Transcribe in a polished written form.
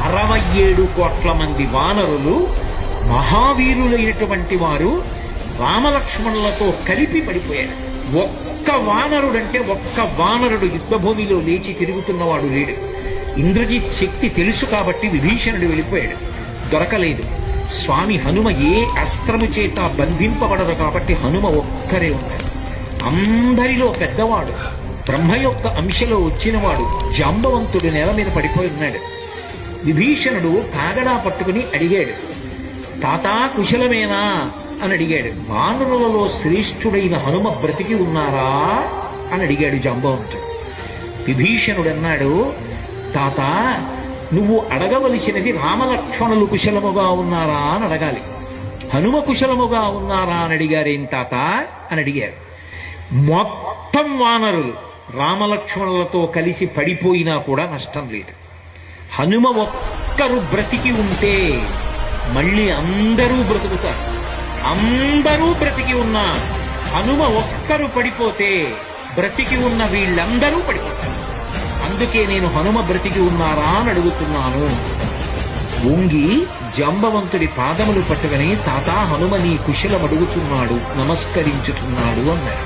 67 కోట్ల మంది వానరులు మహావీరులైనటువంటి వారు రామలక్ష్మణులతో కలిపి పడిపోయారు. ఒక్క వానరుడు యుద్ధభూమిలో లేచి తిరుగుతున్నవాడు లేడు. ఇంద్రజిత్ శక్తి తెలుసు కాబట్టి విభీషణుడు వెళ్ళిపోయాడు, దొరకలేదు. స్వామి హనుమ ఏ అస్త్రము చేత బంధింపబడదు కాబట్టి హనుమ ఒక్కరే ఉన్నాడు. అందరిలో పెద్దవాడు, బ్రహ్మ యొక్క అంశలో వచ్చినవాడు జాంబవంతుడు నేల మీద పడిపోయి ఉన్నాడు. విభీషణుడు కాగడా పట్టుకుని అడిగాడు, తాతా కుశలమేనా అని అడిగాడు. వానరులలో శ్రేష్ఠుడైన హనుమ బ్రతికి ఉన్నారా అని అడిగాడు జాంబవంతుడు. విభీషణుడు అన్నాడు, తాత నువ్వు అడగవలసినది రామలక్ష్మణులు కుశలముగా ఉన్నారా అని అడగాలి. హనుమ కుశలముగా ఉన్నారా అని అడిగారేం తాత అని అడిగారు. మొత్తం వానరులు రామలక్ష్మణులతో కలిసి పడిపోయినా కూడా నష్టం లేదు. హనుమ ఒక్కరు బ్రతికి ఉంటే మళ్ళీ అందరూ బ్రతుకుతారు. అందరూ బ్రతికి ఉన్నా హనుమ ఒక్కరు పడిపోతే బ్రతికి ఉన్న వీళ్ళందరూ పడిపోతారు. అందుకే నేను హనుమ బ్రతికి ఉన్నారా అని అడుగుతున్నాను. వంగి జాంబవంతుడి పాదములు పట్టుకుని తాతా హనుమ నీ కుశలం అడుగుతున్నాడు, నమస్కరించుతున్నాడు అన్నాడు.